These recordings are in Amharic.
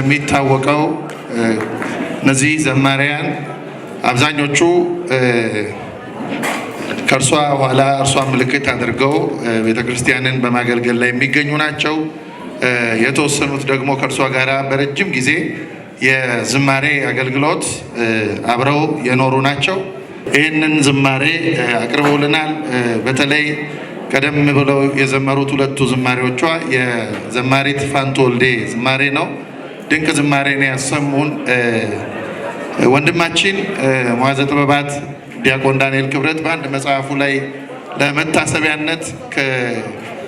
እንደሚታወቀው እነዚህ ዘማሪያን አብዛኞቹ ከርሷ ኋላ እርሷ ምልክት አድርገው ቤተክርስቲያንን በማገልገል ላይ የሚገኙ ናቸው። የተወሰኑት ደግሞ ከርሷ ጋራ በረጅም ጊዜ የዝማሬ አገልግሎት አብረው የኖሩ ናቸው። ይህንን ዝማሬ አቅርበውልናል። በተለይ ቀደም ብለው የዘመሩት ሁለቱ ዝማሬዎቿ የዘማሪት ፋንቱ ወልዴ ዝማሬ ነው። ድንቅ ዝማሬ ነው ያሰሙን ወንድማችን መዋዘ ጥበባት ዲያቆን ዳንኤል ክብረት በአንድ መጽሐፉ ላይ ለመታሰቢያነት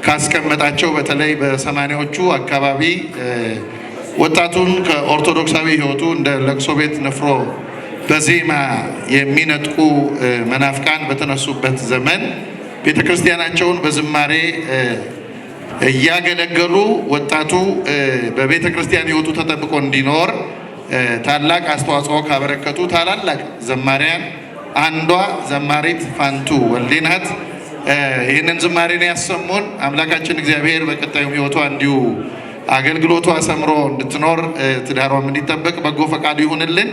ካስቀመጣቸው በተለይ በሰማኒያዎቹ አካባቢ ወጣቱን ከኦርቶዶክሳዊ ሕይወቱ እንደ ለቅሶ ቤት ንፍሮ በዜማ የሚነጥቁ መናፍቃን በተነሱበት ዘመን ቤተክርስቲያናቸውን በዝማሬ እያገለገሉ ወጣቱ በቤተክርስቲያን ሕይወቱ ተጠብቆ እንዲኖር ታላቅ አስተዋጽኦ ካበረከቱ ታላላቅ ዘማሪያን አንዷ ዘማሪት ፋንቱ ወልዴ ናት። ይህንን ዝማሬ ነው ያሰሙን። አምላካችን እግዚአብሔር በቀጣዩም ሕይወቷ እንዲሁ አገልግሎቷ ሰምሮ እንድትኖር ትዳሯም እንዲጠበቅ በጎ ፈቃዱ ይሁንልን።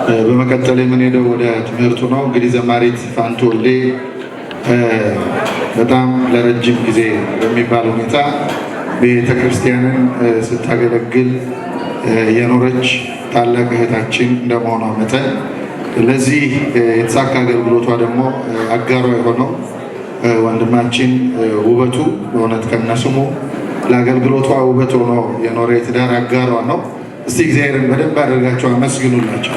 በመቀጠል የምንሄደው ወደ ትምህርቱ ነው። እንግዲህ ዘማሪት ፋንቱ ወልዴ በጣም ለረጅም ጊዜ በሚባል ሁኔታ ቤተ ክርስቲያንን ስታገለግል የኖረች ታላቅ እህታችን እንደመሆኗ መጠን ለዚህ የተሳካ አገልግሎቷ ደግሞ አጋሯ የሆነው ወንድማችን ውበቱ በእውነት ከነስሙ ለአገልግሎቷ ውበት ሆኖ የኖረ የትዳር አጋሯ ነው። እስቲ እግዚአብሔርን በደንብ አድርጋቸው አመስግኑላቸው።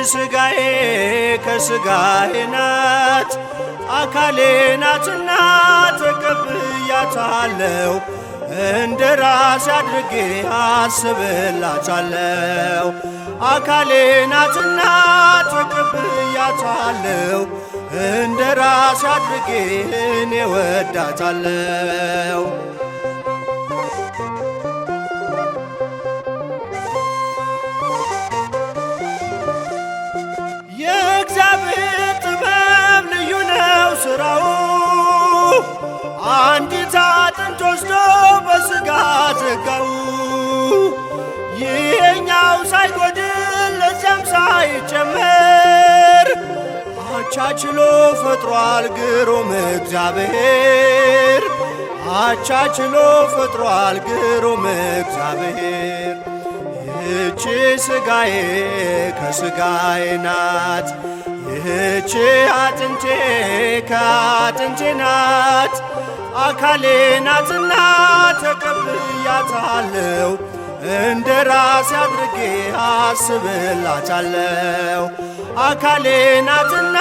ስጋዬ ከስጋዬ ናት፣ አካሌ ናትና ተቀብያታለሁ። እንደ ራሴ አድርጌ አስብላታለሁ። አካሌ ናትና ተቀብያታለሁ። እንደ ራሴ አድርጌ እኔ ወዳታለሁ። አንዲት አጥንት ወስዶ በሥጋ ዘጋው። ይሄኛው ሳይጎድል ለዚያም ሳይጨመር አቻችሎ ፈጥሯል ግሩም እግዚአብሔር። አቻችሎ ፈጥሯል ግሩም እግዚአብሔር። ይህች ሥጋዬ ከሥጋዬ ናት፣ ይህች አጥንቴ ከአጥንቴ ናት። አካሌ ናትና ተቀብያታለሁ፣ እንደ ራሴ አድርጌ አስብላታለሁ። አካሌ ናትና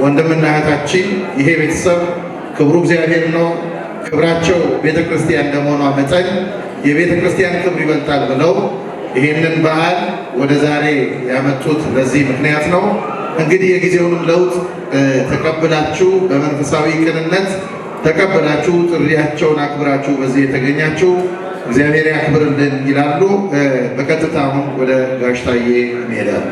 ወንድምና እህታችን ይሄ ቤተሰብ ክብሩ እግዚአብሔር ነው። ክብራቸው ቤተክርስቲያን እንደመሆኗ መጠን የቤተክርስቲያን ክብር ይበልጣል ብለው ይሄንን በዓል ወደ ዛሬ ያመጡት ለዚህ ምክንያት ነው። እንግዲህ የጊዜውን ለውጥ ተቀብላችሁ በመንፈሳዊ ቅንነት ተቀብላችሁ ጥሪያቸውን አክብራችሁ በዚህ የተገኛችሁ እግዚአብሔር ያክብርልን ይላሉ። በቀጥታ አሁን ወደ ጋሽ ታዬ እንሄዳለን።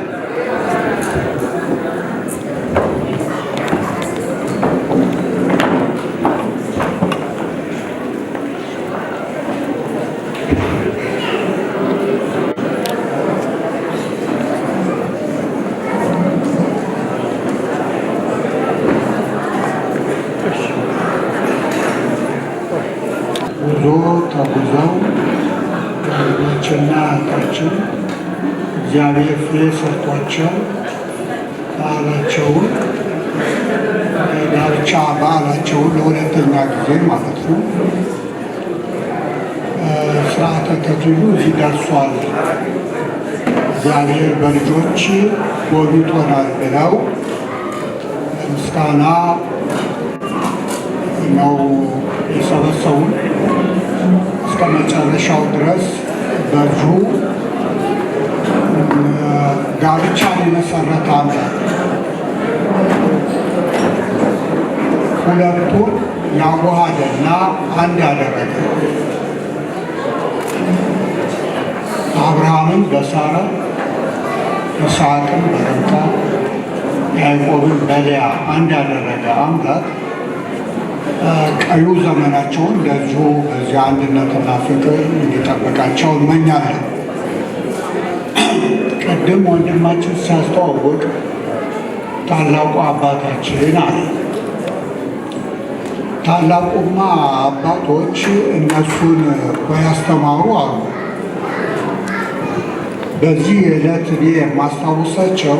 ተጉዘው ልጆችና እህቶችን እግዚአብሔር ፍሬ ሰጥቷቸው በዓላቸውን ዳርቻ በዓላቸውን ለሁለተኛ ጊዜ ማለት ነው ስርዓተ ተክሊሉ እዚህ ደርሷል። እግዚአብሔር በልጆች ጎብኝቶናል ብለው ምስጋና ነው የሰበሰቡን። እስከ መጨረሻው ድረስ በዙ ጋብቻን የመሰረተ አምላክ ሁለቱን ያዋሃደና አንድ ያደረገ አብርሃምን በሳራ ይስሐቅን በረብቃ ያዕቆብን በልያ አንድ ያደረገ አምላክ ቀዩ ዘመናቸውን እንደዚሁ በዚህ አንድነትና ፍቅር እንዲጠብቃቸው እመኛለሁ። ቅድም ወንድማችን ሲያስተዋውቅ ታላቁ አባታችን አለ። ታላቁማ አባቶች እነሱን ያስተማሩ አሉ። በዚህ ዕለት እኔ የማስታውሳቸው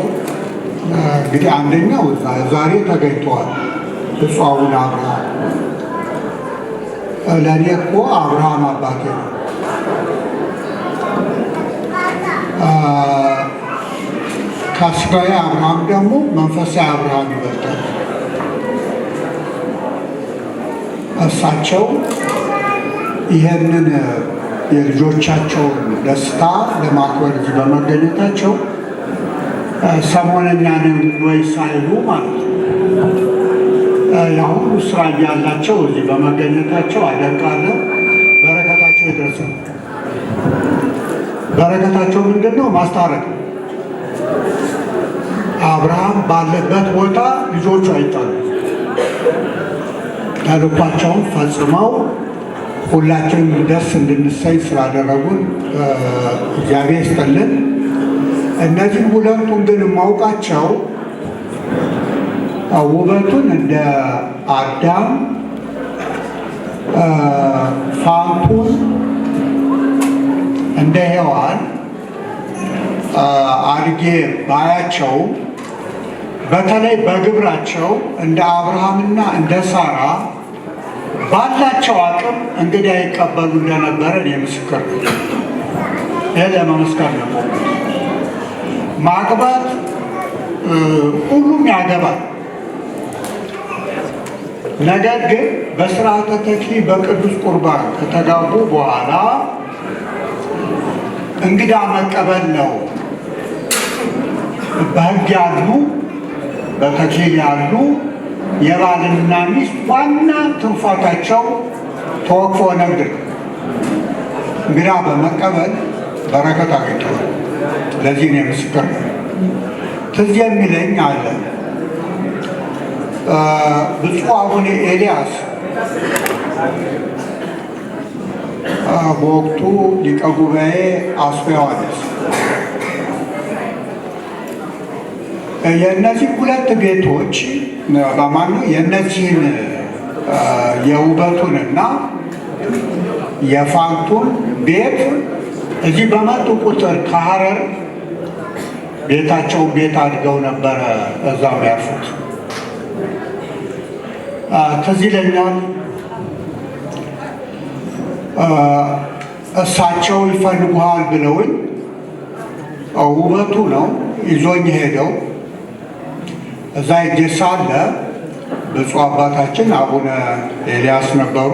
እንግዲህ አንደኛው ዛሬ ተገኝተዋል ብፁዕ አቡነ አብርሃም። ለእኔ እኮ አብርሃም አባቴ ነው። ከስጋዬ አብርሃም ደግሞ መንፈሳዊ አብርሃም ይበልጣል። እሳቸው ይህንን የልጆቻቸውን ደስታ ለማክበር እዚህ በመገኘታቸው ሰሞነኛ ነን ወይ ሳይሉ ማለት ነው የአሁኑ ስራ እያላቸው እዚህ በመገኘታቸው አደንቃለሁ። በረከታቸው ይድረሳል። በረከታቸው ምንድን ነው? ማስታረቅ። አብርሃም ባለበት ቦታ ልጆቹ አይጣሉ። ተልኳቸውን ፈጽመው ሁላችንም ደስ እንድንሰኝ ስላደረጉን እግዚአብሔር ይስጥልን። እነዚህ ሁለቱን ግን የማውቃቸው ውበቱን እንደ አዳም ፋንቱን እንደ ሔዋን አድጌ ባያቸው፣ በተለይ በግብራቸው እንደ አብርሃምና እንደ ሳራ ባላቸው አቅም እንግዲህ አይቀበሉ እንደነበረ እኔ ምስክር ነኝ። ይህ ለመመስከር ነው። ማግባት ሁሉም ያገባል። ነገር ግን በስርዓተ ተክሊል በቅዱስ ቁርባን ከተጋቡ በኋላ እንግዳ መቀበል ነው። በሕግ ያሉ በተክሊል ያሉ የባልና ሚስት ዋና ትሩፋታቸው ተወክፎ ነግር እንግዳ በመቀበል በረከት አግኝተዋል። ለዚህ ነው ምስክር ነው። ትዝ የሚለኝ አለ ብፁዕ አቡነ ኤልያስ በወቅቱ ሊቀ ጉባኤ አስፋ ዮሐንስ የእነዚህ ሁለት ቤቶች በማነው የእነዚህን የውበቱንና የፋንቱን ቤት እዚህ በመጡ ቁጥር ከሐረር ቤታቸውን ቤት አድገው ነበረ እዛው ያርፉት። ትዝ ይለኛል እሳቸው ይፈልጉሃል ብለውኝ ውበቱ ነው ይዞኝ ሄደው እዛ ሄጄ ሳለ ብፁዕ አባታችን አቡነ ኤልያስ ነበሩ።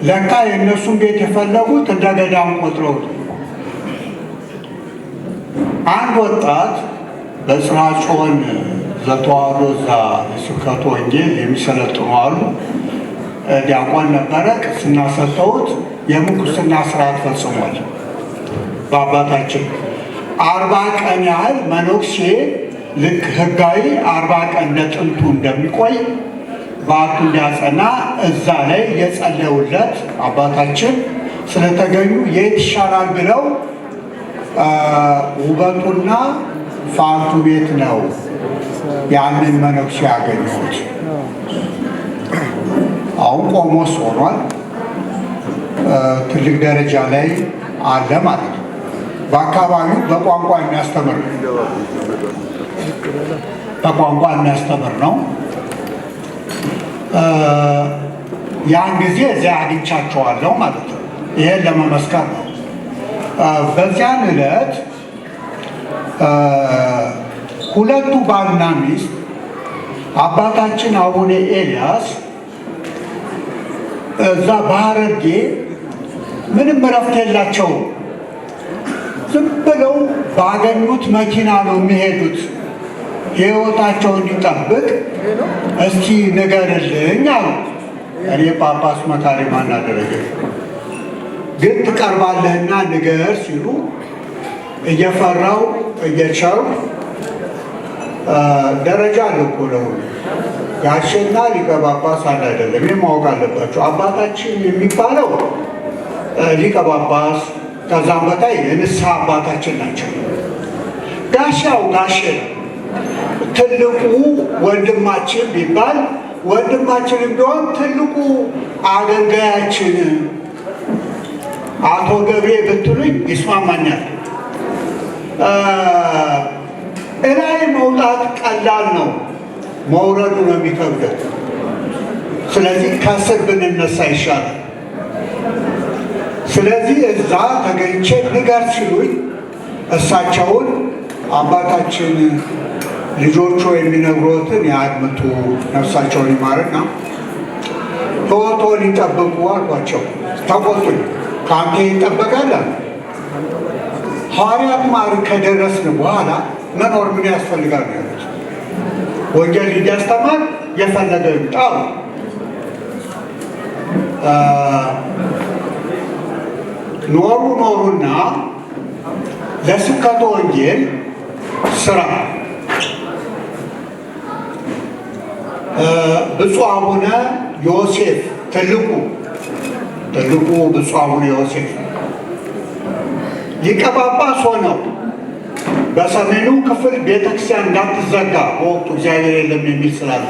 ለካ የእነሱን ቤት የፈለጉት እንደ ገዳም ቆጥረውት አንድ ወጣት በጽርሐ ጽዮን ዘተዋሕዶ እዛ የስብከተ ወንጌል የሚሰለጥኑ አሉ። ዲያቆን ነበረ። ቅስና ሰጥተውት የምንኩስና ስርዓት ፈጽሟል። በአባታችን 40 ቀን ያህል መነኩሴ ልክ ህጋዊ 40 ቀን ለጥንቱ እንደሚቆይ በአቱ እንዲያጸና እዛ ላይ የጸለዩለት አባታችን ስለተገኙ የት ይሻላል ብለው ውበቱና ፋንቱ ቤት ነው ያንን መነኩሴ ያገኙት። አሁን ቆሞስ ሆኗል። ትልቅ ደረጃ ላይ አለ ማለት ነው። በአካባቢው በቋንቋ የሚያስተምር ነው። ያን ጊዜ እዚያ አግኝቻቸዋለሁ ማለት ነው። ይሄን ለመመስከር ነው። በዚያን ዕለት ሁለቱ ባልና ሚስት አባታችን አቡነ ኤልያስ እዛ በሐረርጌ ምንም እረፍት የላቸውም። ዝም ብለው ባገኙት መኪና ነው የሚሄዱት። ሕይወታቸው እንዲጠብቅ እስቲ ንገርልኝ አሉ። እኔ ጳጳስ መካሪ ማን አደረገ ግን ትቀርባለህና ንገር ሲሉ እየፈራው እየቻው ደረጃ ልኮ ነው ጋሼና ሊቀ ጳጳስ አንድ አይደለም። ይህ ማወቅ አለባቸው። አባታችን የሚባለው ሊቀ ጳጳስ ከዛም በታይ የንስሐ አባታችን ናቸው። ጋሻው ጋሼ ነው። ትልቁ ወንድማችን ቢባል ወንድማችንም ቢሆን ትልቁ አገልጋያችን አቶ ገብሬ ብትሉኝ ይስማማኛል። እላይ መውጣት ቀላል ነው፣ መውረዱ ነው የሚከብደው። ስለዚህ ከስር ብንነሳ ይሻላል። ስለዚህ እዛ ተገኝቼ ንገር ሲሉኝ እሳቸውን አባታችን ልጆቹ የሚነግሮትን ያድምጡ፣ ነፍሳቸውን ይማርና ሕይወቶን ይጠብቁ አልኳቸው። ተቆጡኝ። ከአንተ ይጠበቃል። ሐዋርያት ማዕረግ ከደረስን በኋላ መኖር ምን ያስፈልጋል ነው ያሉት። ወንጌል እንዲያስተማር የፈለገ ይምጣ። ኖሩና ለስብከተ ወንጌል ስራ ብፁዕ አቡነ ዮሴፍ ትልቁ ብፁዕ አቡነ ዮሴፍ ሊቀ ጳጳስ ሆነው በሰሜኑ ክፍል ቤተክርስቲያን እንዳትዘጋ በወቅቱ እግዚአብሔር የለም የሚል ስላለ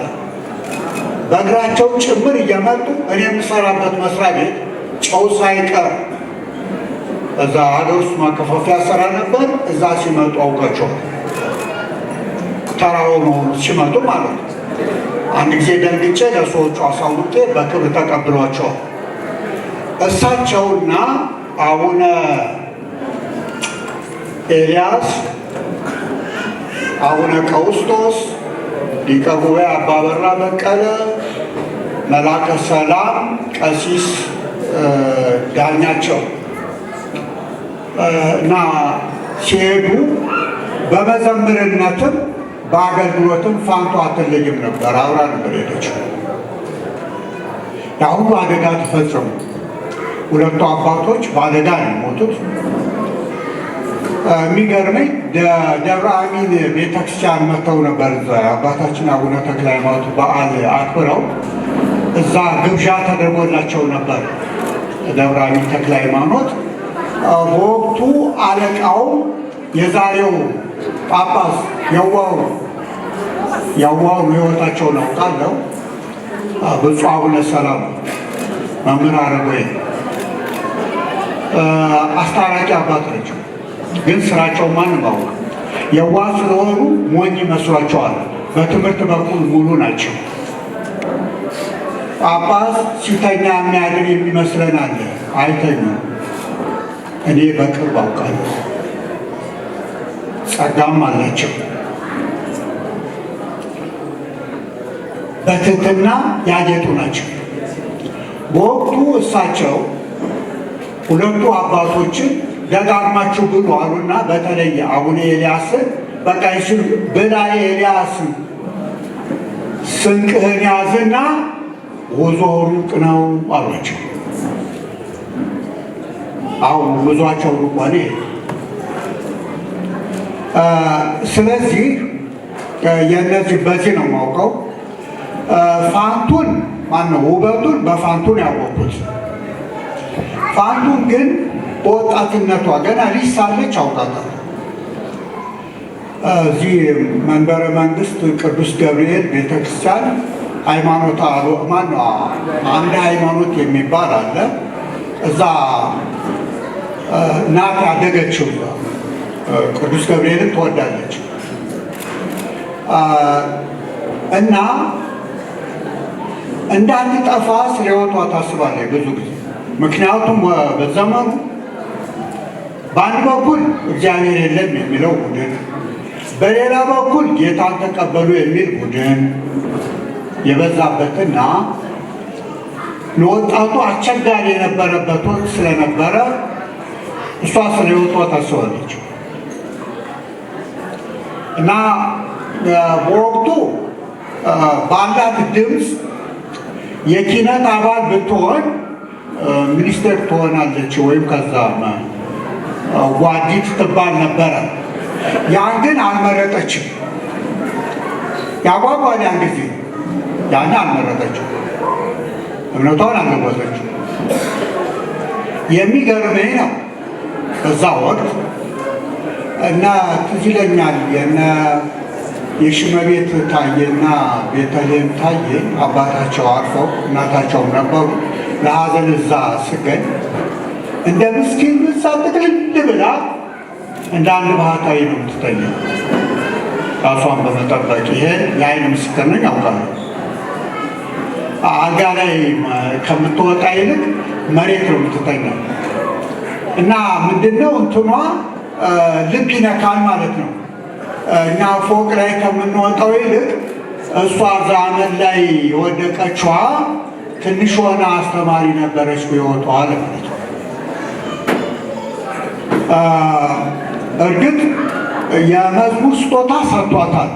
በእግራቸው ጭምር እየመጡ እኔ የምሰራበት መስሪያ ቤት ጨው ሳይቀር እዛ ሀገር ውስጥ ማከፋፈያ ስራ ነበር። እዛ ሲመጡ አውቃቸዋል። ተራው ነው ሲመጡ ማለት ነው። አንድ ጊዜ ደንግጬ ለሰዎቹ አሳውቄ በክብር ተቀብሏቸዋል። እሳቸውና አቡነ ኤልያስ፣ አቡነ ቀውስጦስ፣ ሊቀ ጉባኤ አባ በራ በቀለ፣ መላከ ሰላም ቀሲስ ዳኛቸው እና ሲሄዱ በመዘምርነትም በአገልግሎትም ፋንቱ አትለይም ነበር። አብራ ነበር ሄደችው። የአሁኑ አደጋ ተፈጸሙ። ሁለቱ አባቶች በአደጋ ነው የሞቱት። የሚገርመኝ ደብረ አሚን ቤተክርስቲያን መጥተው ነበር። እዛ አባታችን አቡነ ተክለ ሃይማኖት በዓል አክብረው እዛ ግብዣ ተደርጎላቸው ነበር። ደብረ አሚን ተክለ ሃይማኖት በወቅቱ አለቃው የዛሬው ጳጳስ የዋው ሕይወታቸውን አውቃለሁ። ብፁዕ አቡነ ሰላም መምህር አረጋዊ አስታራቂ አባት ናቸው። ግን ስራቸው ማንም አውቅ የዋህ ስለሆኑ ሞኝ መስሏቸዋል። በትምህርት በኩል ሙሉ ናቸው። ጳጳስ ሲተኛ የሚያድር የሚመስለን አለ። አይተኙም። እኔ በቅርብ አውቃለሁ። ጸጋም አላቸው። በትህትና ያጌጡ ናቸው። በወቅቱ እሳቸው ሁለቱ አባቶችን ደጋግማችሁ ብሉ አሉና በተለይ አቡነ ኤልያስን በቃ ይስል ብላ ኤልያስ ስንቅህን ያዝና ጉዞ ሩቅ ነው አሏቸው። አሁን ጉዟቸው ሩቅ ሆነ። ስለዚህ የነዚህ በዚህ ነው የማውቀው። ፋንቱን ማነው ውበቱን በፋንቱን ያወቁት። ፋንቱን ግን በወጣትነቷ ገና ልጅ ሳለች አውቃታለሁ። እዚህ መንበረ መንግስት ቅዱስ ገብርኤል ቤተክርስቲያን ሃይማኖት ማነው አንድ ሃይማኖት የሚባል አለ። እዛ ናት ያደገችው። ቅዱስ ገብርኤልን ትወዳለች እና እንዳትጠፋ ስለ ሕይወቷ ታስባለች ብዙ ጊዜ። ምክንያቱም በዘመኑ በአንድ በኩል እግዚአብሔር የለም የሚለው ቡድን፣ በሌላ በኩል ጌታን ተቀበሉ የሚል ቡድን የበዛበትና ለወጣቱ አስቸጋሪ የነበረበት ወቅት ስለነበረ እሷ ስለ ሕይወቷ ታስባለች እና በወቅቱ ባላት ድምፅ የኪነት አባል ብትሆን ሚኒስቴር ትሆናለች ወይም ከዛ ጓዲት ትባል ነበረ። ያን ግን አልመረጠችም። ያጓጓል ያን ጊዜ ያን አልመረጠችም። እምነቷን አልለወጠችም። የሚገርመኝ ነው በዛ ወቅት እና ትዝ ይለኛል የሽመቤት ታዬና ቤተልሔም ታዬ አባታቸው አርፈው እናታቸውም ነበሩ። ለሀዘን እዛ ስገኝ እንደ ምስኪን እዛ ጥቅልል ብላ እንደ አንድ ባህታዊ ነው የምትተኛው ራሷን በመጠበቅ። ይሄን የአይን ምስክር ነኝ ያውቃሉ። አልጋ ላይ ከምትወጣ ይልቅ መሬት ነው የምትተኛው እና ምንድነው እንትኗ ልብ ይነካል ማለት ነው። እና ፎቅ ላይ ከምንወጣው ይልቅ እሷ ዛመን ላይ የወደቀችዋ ትንሽ ሆና አስተማሪ ነበረች በሕይወቷ ማለት ነው። እርግጥ የመዝሙር ስጦታ ሰጥቷታል።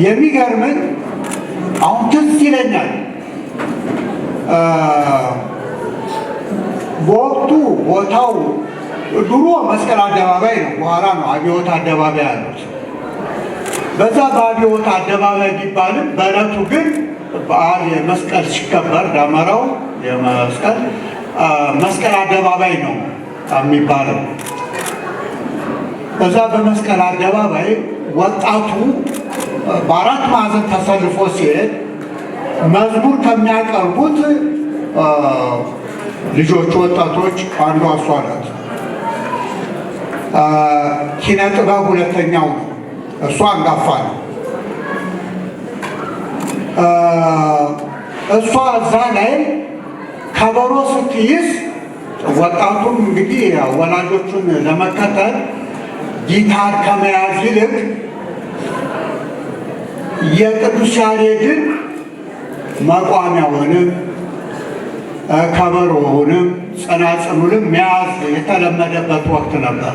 የሚገርምን አሁን ትዝ ይለኛል በወቅቱ ቦታው ድሮ መስቀል አደባባይ ነው፣ በኋላ ነው አብዮት አደባባይ ያሉት። በዛ በአብዮት አደባባይ ቢባልም በዕለቱ ግን በዓል የመስቀል ሲከበር ደመራው መስቀል አደባባይ ነው የሚባለው። በዛ በመስቀል አደባባይ ወጣቱ በአራት ማዕዘን ተሰልፎ ሲሄድ መዝሙር ከሚያቀርቡት ልጆች ወጣቶች አንዷ እሷ ናት። ኪነ ጥበብ ሁለተኛው ነው። እሷ አንጋፋ ነው። እሷ እዛ ላይ ከበሮ ስትይዝ ወጣቱም እንግዲህ ወላጆቹን ለመከተል ጊታር ከመያዝ ይልቅ የቅዱስ ያሬድን መቋሚያውንም ከበሮውንም ጸናጽኑንም መያዝ የተለመደበት ወቅት ነበር።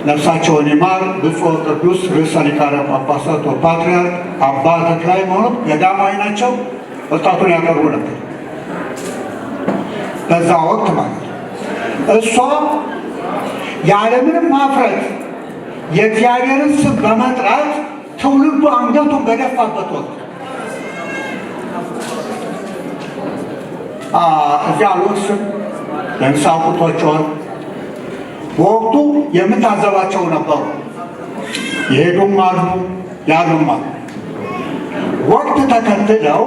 ነፍሳቸውን ይማር ብፁዕ ቅዱስ ርዕሰ ሊቃነ ጳጳሳት ወፓትርያርክ አባ ተክለ ሃይማኖት ገዳማዊ ናቸው። ወጣቱን ያቀርቡ ነበር በዛ ወቅት ማለት ነው። እሷ ያለምንም ማፍረት የእግዚአብሔርን ስም በመጥራት ትውልዱ አንገቱን በደፋበት ወቅት እዚያ አልወስም ለምሳቁቶቿን በወቅቱ የምታዘባቸው ነበሩ። የሄዱም አሉ ያሉም አሉ። ወቅት ተከትለው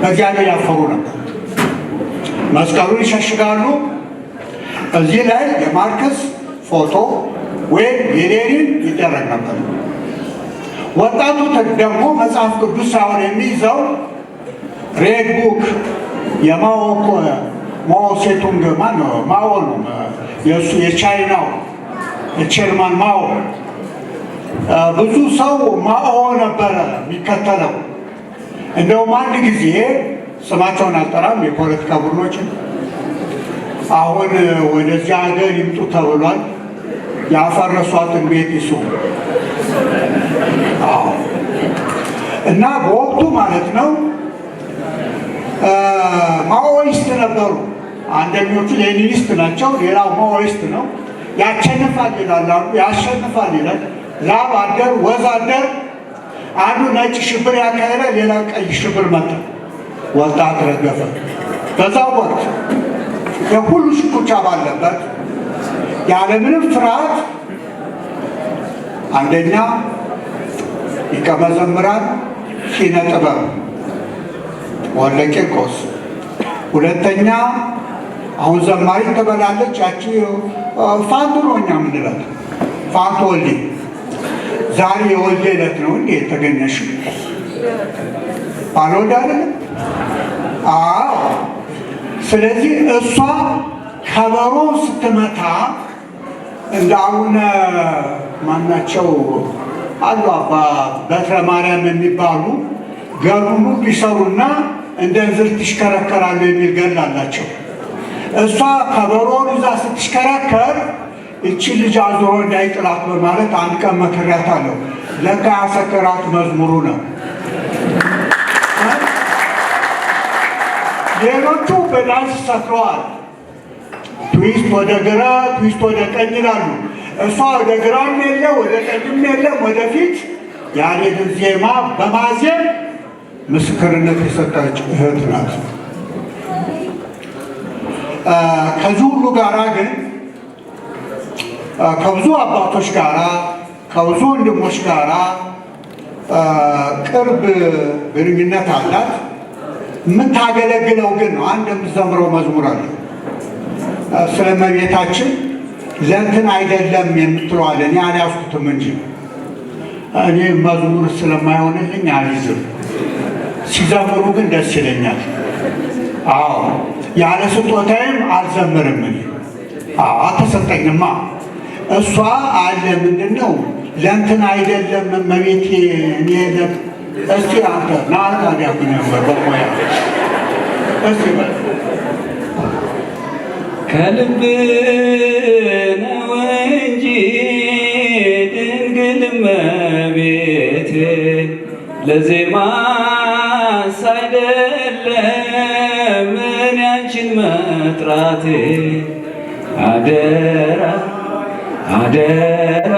በእግዚአብሔር ያፈሩ ነበር። መስቀሉን ይሸሽጋሉ። እዚህ ላይ የማርክስ ፎቶ ወይም የሌኒን ይደረግ ነበር። ወጣቱ ደግሞ መጽሐፍ ቅዱስ ሳይሆን የሚይዘው ሬድ ቡክ ማኦ ሴቱንግ ማነው? ማኦ ነው የእሱ የቻይናው የቼርማን ማኦ። ብዙ ሰው ማኦ ነበረ የሚከተለው። እንደውም አንድ ጊዜ ስማቸውን አልጠራም የፖለቲካ ቡድኖችን አሁን ወደዚያ ሀገር ይምጡ ተብሏል። ያፈረሷትን ቤት ይሱ እና በወቅቱ ማለት ነው ማኦይስት ነበሩ። አንደኞቹ ሌኒኒስት ናቸው፣ ሌላው ማኦይስት ነው። ያሸንፋል ይላል፣ ያሸንፋል ይላል። ላብ አደር ወዝ አደር አንዱ ነጭ ሽብር ያካሄደ፣ ሌላ ቀይ ሽብር መጣ። ወጣት ረገፈ። በዛ ወቅት የሁሉ ሽኩቻ ባለበት ያለምንም ፍርሃት አንደኛ ሊቀ መዘምራን ኪነ ጥበብ ወልደ ቂርቆስ፣ ሁለተኛ አሁን ዘማሪ ትበላለች ያቺ ፋንቱ ነው እኛ የምንላት ፋንቱ ወልዴ። ዛሬ የወልዴ ዕለት ነው እንዴ የተገኘሽ? ባልወልድ አይደለም? አዎ። ስለዚህ እሷ ከበሮ ስትመታ እንደ አቡነ ማናቸው አሉ አባ በትረ ማርያም የሚባሉ ገሩኑ ሊሰሩና እንደ እንዝርት ይሽከረከራሉ የሚል ገድል አላቸው። እሷ ከበሮውን ይዛ ስትሽከረከር እቺ ልጅ አዞሮ እንዳይጥላት በማለት አንድ ቀን መክሬያታለሁ። ለካ ያሰከራት መዝሙሩ ነው። ሌሎቹ በዳንስ ሰክረዋል። ትዊስት ወደ ግራ ትዊስት ወደ ቀኝ ይላሉ። እሷ ወደ ግራም የለ ወደ ቀኝም የለም ወደፊት ያሬድን ዜማ በማዜም ምስክርነት የሰጠች እህት ናት። ከዚህ ሁሉ ጋራ ግን ከብዙ አባቶች ጋራ ከብዙ ወንድሞች ጋራ ቅርብ ግንኙነት አላት። የምታገለግለው ግን ነው። አንድ የምትዘምረው መዝሙር አለ ስለ እመቤታችን ለእንትን አይደለም የምትለዋለ እኔ አልያዝኩትም እንጂ እኔ መዝሙር ስለማይሆንልኝ አልይዝም። ሲዘምሩ ግን ደስ ይለኛል። አዎ ያለ ስጦታዬም አልዘምርም። አልተሰጠኝማ። እሷ አለ ምንድን ነው ለእንትን አይደለም እመቤቴ እኔ እስቲ አንተ ና ታዲያ ግን ነበር በሙያ እስቲ ከልብ ነው እንጂ ድንግል እመቤቴ ለዜማስ አይደለም እኔ አንቺን መጥራቴ አደራ አደራ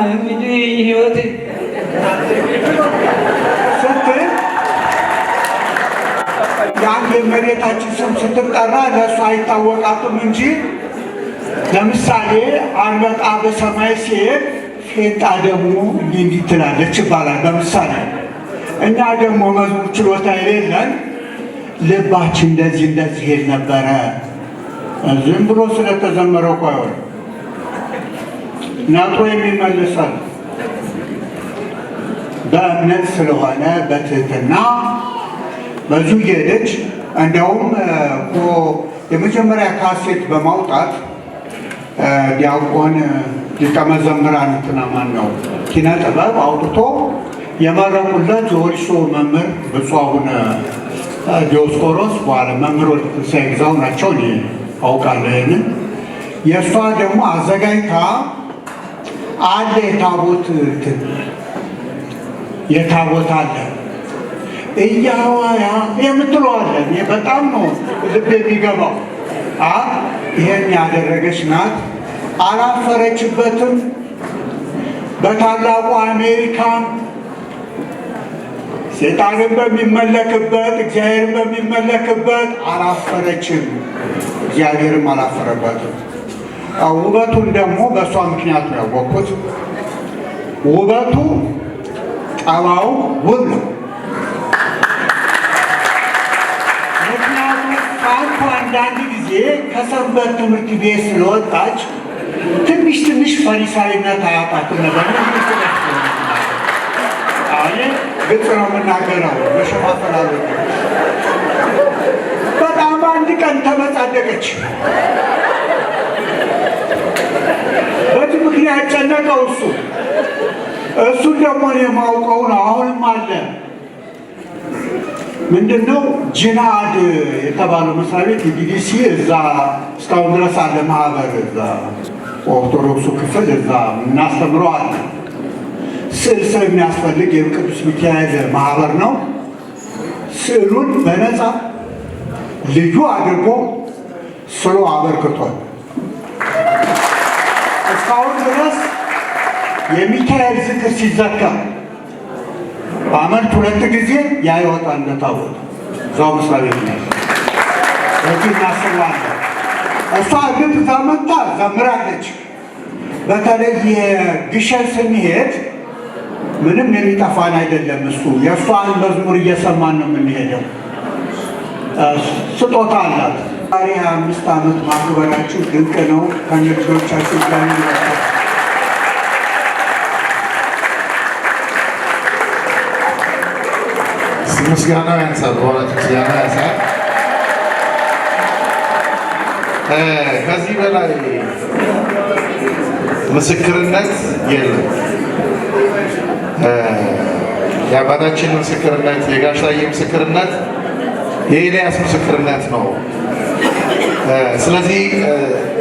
እንግዲህ ሕይወቴ ስትል የአንድ የእመቤታችን ስም ስትጠራ ለእሱ አይታወቃትም እንጂ ለምሳሌ አንበጣ በሰማይ ሲሄድ ፌጣ ደግሞ እንዲህ ትላለች ይባላል በምሳሌ። እኛ ደግሞ መዝሙር ችሎታ የሌለን ልባችን እንደዚህ ሄድ ነበረ። ዝም ብሎ ስለተዘመረው እኮ አይሆንም። ነጥሮ የሚመልሳል በእምነት ስለሆነ በትህትና በዙ ሄደች። እንደውም የመጀመሪያ ካሴት በማውጣት ዲያቆን ሊቀ መዘምራን እንትና ማን ነው ኪነ ጥበብ አውጥቶ የመረቁለት የወሊሶ መምህር ብፁዕ አቡነ ዲዮስቆሮስ በኋላ መምህር ወልደትንሳኤ ግዛው ናቸው። እኔ አውቃለሁ ይሄንን። የእሷ ደግሞ አዘጋጅታ አለ የታቦት አለ እያዋያ የምትለዋለን። በጣም ነው ልብ የሚገባው። ይሄን ያደረገች ናት። አላፈረችበትም። በታላቁ አሜሪካን ሴጣንን በሚመለክበት እግዚአብሔርን በሚመለክበት አላፈረችም። እግዚአብሔርም አላፈረበትም። ውበቱን ደግሞ በእሷ ምክንያት ነው ያወቅኩት። ውበቱ ጠባው ውብ ነው። ምክንያቱም አንቱ አንዳንድ ጊዜ ከሰንበት ትምህርት ቤት ስለወጣች ትንሽ ፈሪሳዊነት አያጣትም ነበር። ግልጽ ነው የምናገረው፣ መሸፋፈላሉ። በጣም አንድ ቀን ተመጻደቀች። በዚህ ምክንያት ጨነቀው እሱን ደግሞ እኔ የማውቀው ነው። አሁንም አለ። ምንድነው ጂናድ የተባለው መስሪያ ቤት ቢቢሲ እዛ እስካሁን ድረስ አለ። ማህበር እዛ ኦርቶዶክሱ ክፍል እዛ እናስተምረው አለ። ስዕል ስለሚያስፈልግ የቅዱስ ሚካኤል ማህበር ነው። ስዕሉን በነፃ ልዩ አድርጎ ስሎ አበርክቷል። እስካሁን ድረስ የሚካኤል ዝክር ሲዘከር በዓመት 2 ጊዜ ያ ይወጣል እንደታወቀ እዛው መስሪያ ቤት ነው። በዚህ እናስባለን። እሷ ግን እዛ መጣ ዘምራለች። በተለይ የግሸን ስንሄድ ምንም የሚጠፋን አይደለም። የእሷን መዝሙር እየሰማን ነው የምንሄደው። ስጦታ አላት። ዛሬ 25 ዓመት ማክበራችሁ ድንቅ ነው። ከልጆቻችሁ ጋር ምስጋናው ያንሳል። በእውነት ምስጋና ያንሳል። ከዚህ በላይ ምስክርነት የለም። የአባታችን ምስክርነት፣ የጋሽ ታዬ ምስክርነት፣ የኤልያስ ምስክርነት ነው። ስለዚህ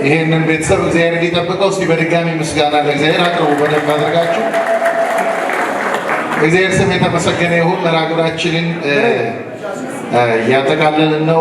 ይሄንን ቤተሰብ እግዚአብሔር እንዲጠብቀው እስቲ በድጋሚ ምስጋና ለእግዚአብሔር አቅርቡ። በደንብ አድርጋችሁ እግዚአብሔር ስም የተመሰገነ ይሁን። መርሐ ግብራችንን እያጠቃለልን ነው።